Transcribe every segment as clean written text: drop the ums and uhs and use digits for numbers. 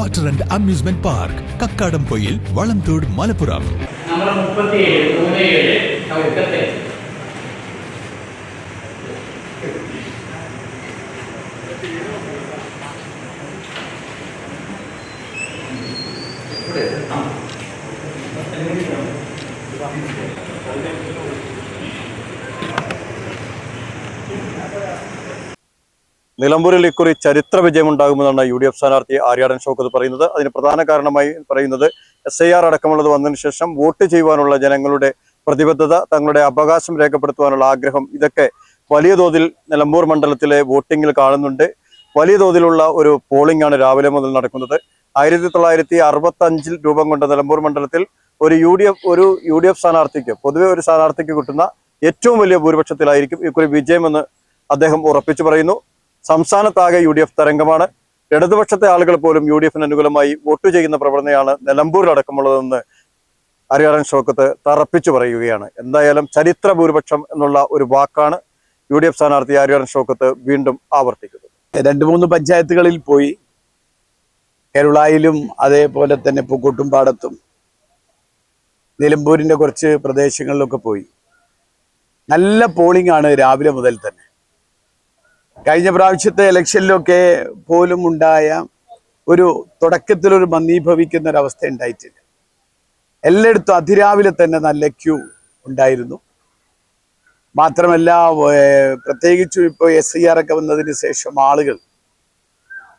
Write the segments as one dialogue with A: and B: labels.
A: Water and amusement park, Kakkadampoyil, Valamthode, Malappuram.
B: നിലമ്പൂരിൽ ഇക്കുറി ചരിത്ര വിജയമുണ്ടാകുമെന്നാണ് UDF സ്ഥാനാർത്ഥി ആര്യാടൻ ഷൗക്കത്ത് പറയുന്നത്. അതിന് പ്രധാന കാരണമായി പറയുന്നത് SIR അടക്കമുള്ളത് വന്നതിന് ശേഷം വോട്ട് ചെയ്യുവാനുള്ള ജനങ്ങളുടെ പ്രതിബദ്ധത, തങ്ങളുടെ അവകാശം രേഖപ്പെടുത്തുവാനുള്ള ആഗ്രഹം, ഇതൊക്കെ വലിയ തോതിൽ നിലമ്പൂർ മണ്ഡലത്തിലെ വോട്ടിങ്ങിൽ കാണുന്നുണ്ട്. വലിയ തോതിലുള്ള ഒരു പോളിംഗ് ആണ് രാവിലെ മുതൽ നടക്കുന്നത്. 1965 രൂപം കൊണ്ട നിലമ്പൂർ മണ്ഡലത്തിൽ ഒരു UDF സ്ഥാനാർത്ഥിക്ക്, പൊതുവെ ഒരു സ്ഥാനാർത്ഥിക്ക് കിട്ടുന്ന ഏറ്റവും വലിയ ഭൂരിപക്ഷത്തിലായിരിക്കും ഇക്കുറി വിജയമെന്ന് അദ്ദേഹം ഉറപ്പിച്ചു പറയുന്നു. സംസ്ഥാനത്താകെ UDF തരംഗമാണ്. ഇടതുപക്ഷത്തെ ആളുകൾ പോലും UDFന് അനുകൂലമായി വോട്ട് ചെയ്യുന്ന പ്രവണതയാണ് നിലമ്പൂരിലടക്കമുള്ളതെന്ന് ആര്യാടൻ ഷൗക്കത്ത് തറപ്പിച്ചു പറയുകയാണ്. എന്തായാലും ചരിത്ര ഭൂരിപക്ഷം എന്നുള്ള ഒരു വാക്കാണ് UDF സ്ഥാനാർത്ഥി ആര്യാടൻ ഷൗക്കത്ത് വീണ്ടും ആവർത്തിക്കുന്നത്.
C: 2-3 പഞ്ചായത്തുകളിൽ പോയി, കേരളയിലും അതേപോലെ തന്നെ പൂക്കോട്ടുംപാടത്തും നിലമ്പൂരിൻ്റെ കുറച്ച് പ്രദേശങ്ങളിലൊക്കെ പോയി. നല്ല പോളിംഗ് ആണ് രാവിലെ മുതൽ തന്നെ. കഴിഞ്ഞ പ്രാവശ്യത്തെ ഇലക്ഷനിലൊക്കെ പോലും ഉണ്ടായ ഒരു തുടക്കത്തിലൊരു മന്ദീഭവിക്കുന്ന ഒരവസ്ഥ ഉണ്ടായിട്ടില്ല. എല്ലായിടത്തും അതിരാവിലെ തന്നെ നല്ല ക്യൂ ഉണ്ടായിരുന്നു. മാത്രമല്ല, പ്രത്യേകിച്ചും ഇപ്പോൾ SIR ഒക്കെ വന്നതിന് ശേഷം ആളുകൾ,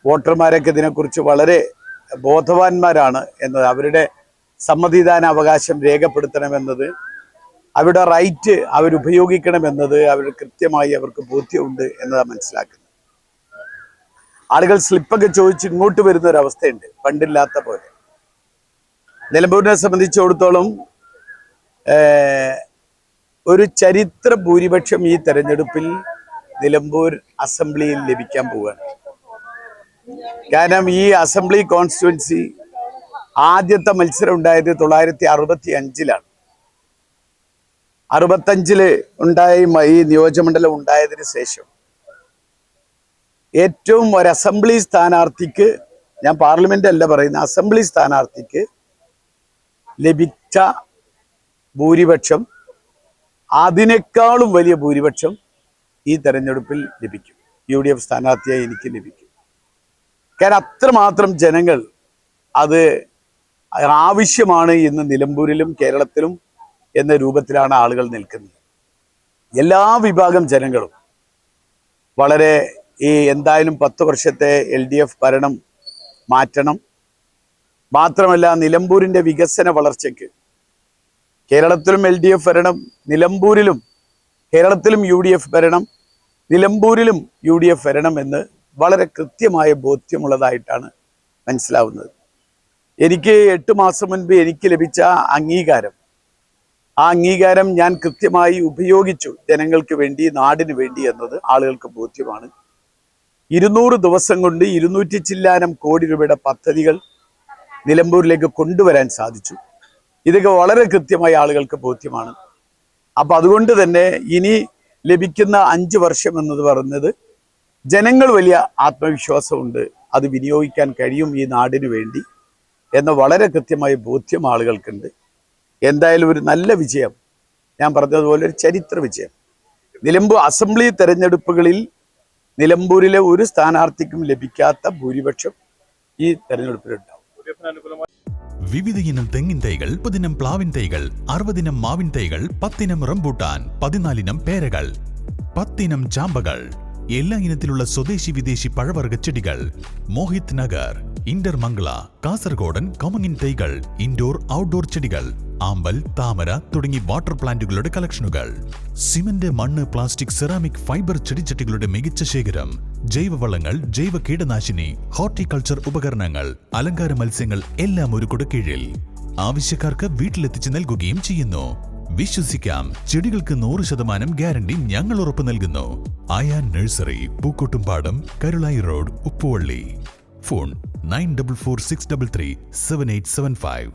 C: വോട്ടർമാരൊക്കെ ഇതിനെക്കുറിച്ച് വളരെ ബോധവാന്മാരാണ് എന്നത്, അവരുടെ സമ്മതിദാന അവകാശം രേഖപ്പെടുത്തണമെന്നത്, അവരുടെ റൈറ്റ് അവരുപയോഗിക്കണമെന്നത് കൃത്യമായി അവർക്ക് ബോധ്യമുണ്ട് എന്നതാണ് മനസ്സിലാക്കുന്നത്. ആളുകൾ സ്ലിപ്പൊക്കെ ചോദിച്ച് ഇങ്ങോട്ട് വരുന്ന ഒരവസ്ഥയുണ്ട്, പണ്ടില്ലാത്ത പോലെ. നിലമ്പൂരിനെ സംബന്ധിച്ചിടത്തോളം ഒരു ചരിത്ര ഭൂരിപക്ഷം ഈ തെരഞ്ഞെടുപ്പിൽ നിലമ്പൂർ അസംബ്ലിയിൽ ലഭിക്കാൻ പോവുകയാണ്. കാരണം ഈ അസംബ്ലി കോൺസ്റ്റിറ്റ്യുവൻസി ആദ്യത്തെ മത്സരം ഉണ്ടായത് 1965-ലാണ്. 65 ഉണ്ടായ ഈ നിയോജകമണ്ഡലം ഉണ്ടായതിന് ശേഷം ഏറ്റവും ഒരു അസംബ്ലി സ്ഥാനാർത്ഥിക്ക്, ഞാൻ പാർലമെന്റ് അല്ല പറയുന്ന, അസംബ്ലി സ്ഥാനാർത്ഥിക്ക് ലഭിച്ച ഭൂരിപക്ഷം അതിനേക്കാളും വലിയ ഭൂരിപക്ഷം ഈ തെരഞ്ഞെടുപ്പിൽ ലഭിക്കും. UDF സ്ഥാനാർത്ഥിയായി എനിക്ക് ലഭിക്കും. കാരണം അത്രമാത്രം ജനങ്ങൾ അത് ആവശ്യമാണ് ഇന്ന് നിലമ്പൂരിലും കേരളത്തിലും എന്ന രൂപത്തിലാണ് ആളുകൾ നിൽക്കുന്നത്. എല്ലാ വിഭാഗം ജനങ്ങളും വളരെ എന്തായാലും 10 വർഷത്തെ LDF ഭരണം മാറ്റണം. മാത്രമല്ല, നിലമ്പൂരിൻ്റെ വികസന വളർച്ചയ്ക്ക് കേരളത്തിലും LDF ഭരണം, നിലമ്പൂരിലും കേരളത്തിലും UDF ഭരണം, നിലമ്പൂരിലും UDF ഭരണം എന്ന് വളരെ കൃത്യമായ ബോധ്യമുള്ളതായിട്ടാണ് മനസ്സിലാവുന്നത്. എനിക്ക് 8 മാസം മുൻപ് എനിക്ക് ലഭിച്ച അംഗീകാരം, ആ അംഗീകാരം ഞാൻ കൃത്യമായി ഉപയോഗിച്ചു ജനങ്ങൾക്ക് വേണ്ടി, നാടിന് വേണ്ടി എന്നത് ആളുകൾക്ക് ബോധ്യമാണ്. 200 ദിവസം കൊണ്ട് 200 ചില്ലാനം കോടി രൂപയുടെ പദ്ധതികൾ നിലമ്പൂരിലേക്ക് കൊണ്ടുവരാൻ സാധിച്ചു. ഇതൊക്കെ വളരെ കൃത്യമായി ആളുകൾക്ക് ബോധ്യമാണ്. അപ്പം അതുകൊണ്ട് തന്നെ ഇനി ലഭിക്കുന്ന 5 വർഷം എന്നത് പറയുന്നത് ജനങ്ങൾ വലിയ ആത്മവിശ്വാസമുണ്ട്, അത് വിനിയോഗിക്കാൻ കഴിയും ഈ നാടിനു വേണ്ടി എന്ന വളരെ കൃത്യമായ ബോധ്യം ആളുകൾക്കുണ്ട്. എന്തായാലും ഒരു നല്ല വിജയം, ഞാൻ പറഞ്ഞതുപോലെ ഒരു ചരിത്ര വിജയം. നിലമ്പൂർ അസംബ്ലി തെരഞ്ഞെടുപ്പുകളിൽ നിലമ്പൂരിലെ ഒരു സ്ഥാനാർത്ഥിക്കും ലഭിക്കാത്ത ഭൂരിപക്ഷം ഈ തെരഞ്ഞെടുപ്പിലുണ്ടാവും.
A: വിവിധ ഇനം തെങ്ങിൻ തൈകൾ, 30 ഇനം പ്ലാവിൻ തൈകൾ, 60 ഇനം മാവിൻ തൈകൾ, 10 ഇനം റംബൂട്ടാൻ, 14 ഇനം പേരകൾ, 10 ഇനം ചാമ്പകൾ, എല്ലാ ഇനത്തിലുള്ള സ്വദേശി വിദേശി പഴവർഗ ചെടികൾ, മോഹിത് നഗർ, ഇന്റർമംഗള, കാസർഗോഡൻ കൊമങ്ങിൻ തൈകൾ, ഇൻഡോർ ഔട്ട്ഡോർ ചെടികൾ, ആമ്പൽ, താമര തുടങ്ങി വാട്ടർ പ്ലാന്റുകളുടെ കളക്ഷനുകൾ, സിമന്റ്, മണ്ണ്, പ്ലാസ്റ്റിക്, സെറാമിക്, ഫൈബർ ചെടിച്ചട്ടികളുടെ മികച്ച ശേഖരം, ജൈവവളങ്ങൾ, ജൈവ കീടനാശിനി, ഹോർട്ടിക്കൾച്ചർ ഉപകരണങ്ങൾ, അലങ്കാര മത്സ്യങ്ങൾ എല്ലാം ഒരു കുടക്കീഴിൽ. ആവശ്യക്കാർക്ക് വീട്ടിലെത്തിച്ച് നൽകുകയും ചെയ്യുന്നു. വിശ്വസിക്കാം, ചെടികൾക്ക് 100% ഗ്യാരണ്ടി ഞങ്ങൾ ഉറപ്പു നൽകുന്നു. Ayan nursery, Pookkottumpadam, Karulai road, Uppuvally. Phone 9446337875.